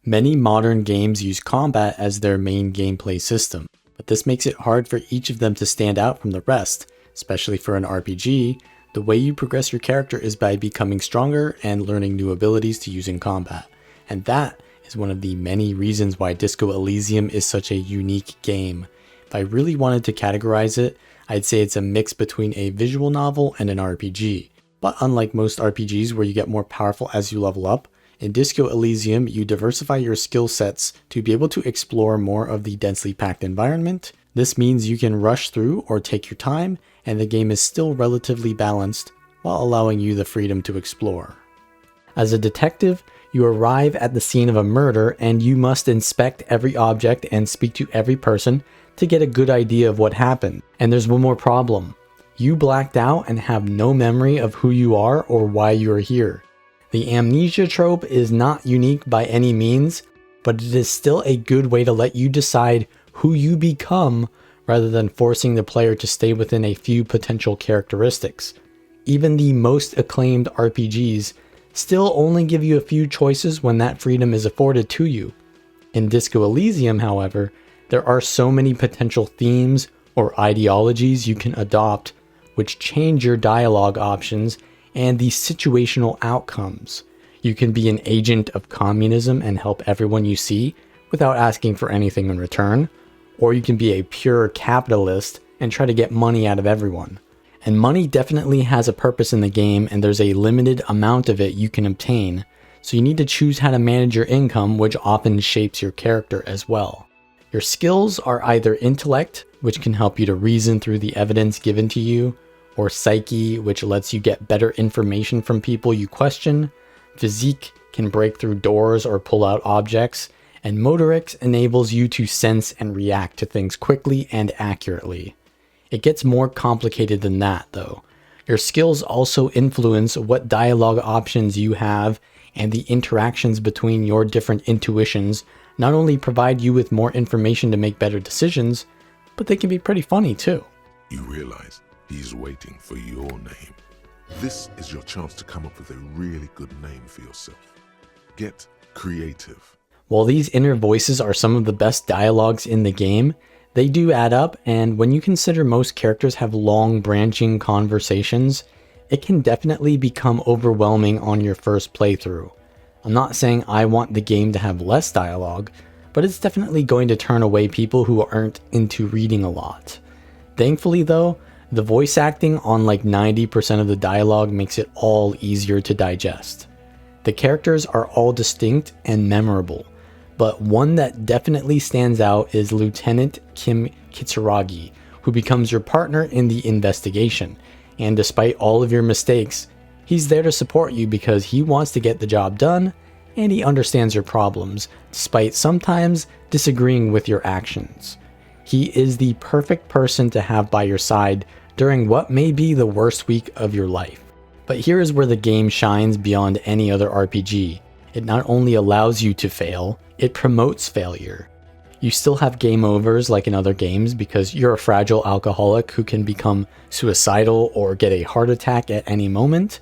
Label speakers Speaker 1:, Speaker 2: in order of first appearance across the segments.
Speaker 1: Many modern games use combat as their main gameplay system, but this makes it hard for each of them to stand out from the rest, especially for an RPG. The way you progress your character is by becoming stronger and learning new abilities to use in combat, and that is one of the many reasons why Disco Elysium is such a unique game. If I really wanted to categorize it, I'd say it's a mix between a visual novel and an RPG. But unlike most RPGs where you get more powerful as you level up, in Disco Elysium you diversify your skill sets to be able to explore more of the densely packed environment. This means you can rush through or take your time, and the game is still relatively balanced while allowing you the freedom to explore. As a detective, you arrive at the scene of a murder and you must inspect every object and speak to every person to get a good idea of what happened. And there's one more problem. You blacked out and have no memory of who you are or why you are here. The amnesia trope is not unique by any means, but it is still a good way to let you decide who you become rather than forcing the player to stay within a few potential characteristics. Even the most acclaimed RPGs still only give you a few choices when that freedom is afforded to you. In Disco Elysium, however, there are so many potential themes or ideologies you can adopt which change your dialogue options and the situational outcomes. You can be an agent of communism and help everyone you see without asking for anything in return, or you can be a pure capitalist and try to get money out of everyone. And money definitely has a purpose in the game, and there's a limited amount of it you can obtain, so you need to choose how to manage your income, which often shapes your character as well. Your skills are either intellect, which can help you to reason through the evidence given to you, or psyche, which lets you get better information from people you question. Physique can break through doors or pull out objects, and motorics enables you to sense and react to things quickly and accurately. It gets more complicated than that, though. Your skills also influence what dialogue options you have, and the interactions between your different intuitions not only provide you with more information to make better decisions, but they can be pretty funny too.
Speaker 2: You realize he's waiting for your name. This is your chance to come up with a really good name for yourself. Get creative.
Speaker 1: While these inner voices are some of the best dialogues in the game, they do add up, and when you consider most characters have long branching conversations, it can definitely become overwhelming on your first playthrough. I'm not saying I want the game to have less dialogue, but it's definitely going to turn away people who aren't into reading a lot. Thankfully though, the voice acting on like 90% of the dialogue makes it all easier to digest. The characters are all distinct and memorable, but one that definitely stands out is Lieutenant Kim Kitsuragi, who becomes your partner in the investigation, and despite all of your mistakes, he's there to support you because he wants to get the job done, and he understands your problems, despite sometimes disagreeing with your actions. He is the perfect person to have by your side during what may be the worst week of your life. But here is where the game shines beyond any other RPG. It not only allows you to fail, it promotes failure. You still have game overs like in other games because you're a fragile alcoholic who can become suicidal or get a heart attack at any moment.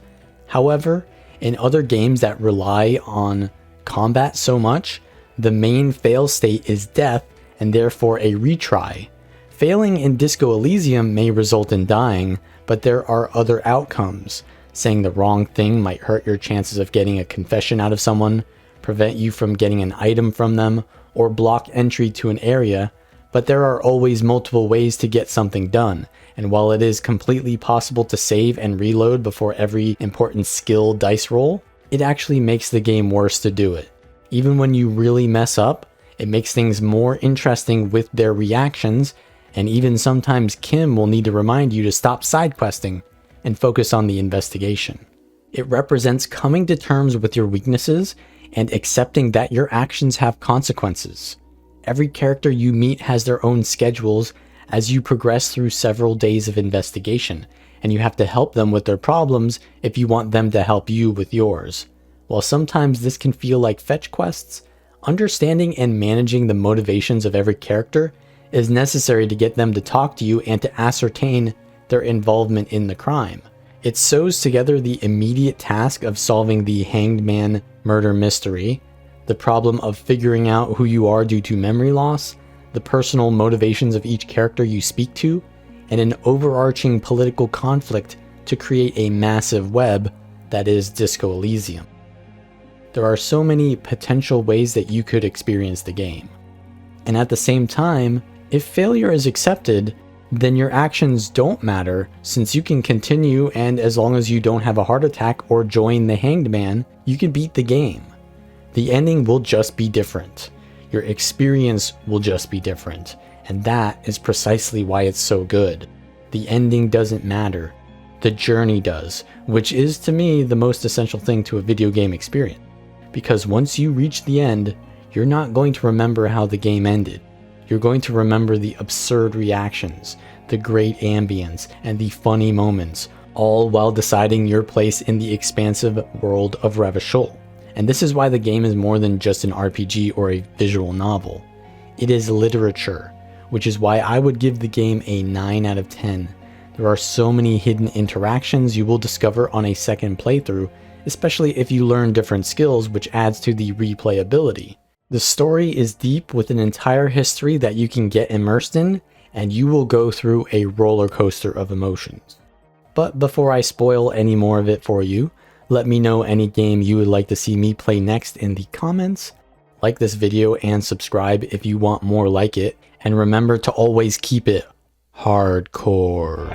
Speaker 1: However, in other games that rely on combat so much, the main fail state is death and therefore a retry. Failing in Disco Elysium may result in dying, but there are other outcomes. Saying the wrong thing might hurt your chances of getting a confession out of someone, prevent you from getting an item from them, or block entry to an area, but there are always multiple ways to get something done, and while it is completely possible to save and reload before every important skill dice roll, it actually makes the game worse to do it. Even when you really mess up, it makes things more interesting with their reactions, and even sometimes Kim will need to remind you to stop side questing and focus on the investigation. It represents coming to terms with your weaknesses and accepting that your actions have consequences. Every character you meet has their own schedules as you progress through several days of investigation, and you have to help them with their problems if you want them to help you with yours. While sometimes this can feel like fetch quests, understanding and managing the motivations of every character is necessary to get them to talk to you and to ascertain their involvement in the crime. It sews together the immediate task of solving the Hanged Man murder mystery, the problem of figuring out who you are due to memory loss, the personal motivations of each character you speak to, and an overarching political conflict to create a massive web that is Disco Elysium. There are so many potential ways that you could experience the game. And at the same time, if failure is accepted, then your actions don't matter, since you can continue, and as long as you don't have a heart attack or join the Hanged Man, you can beat the game. The ending will just be different. Your experience will just be different, and that is precisely why it's so good. The ending doesn't matter. The journey does, which is to me the most essential thing to a video game experience. Because once you reach the end, you're not going to remember how the game ended. You're going to remember the absurd reactions, the great ambience, and the funny moments, all while deciding your place in the expansive world of Revachol. And this is why the game is more than just an RPG or a visual novel. It is literature, which is why I would give the game a 9 out of 10. There are so many hidden interactions you will discover on a second playthrough, especially if you learn different skills, which adds to the replayability. The story is deep with an entire history that you can get immersed in, and you will go through a roller coaster of emotions. But before I spoil any more of it for you, let me know any game you would like to see me play next in the comments. Like this video and subscribe if you want more like it, and remember to always keep it hardcore.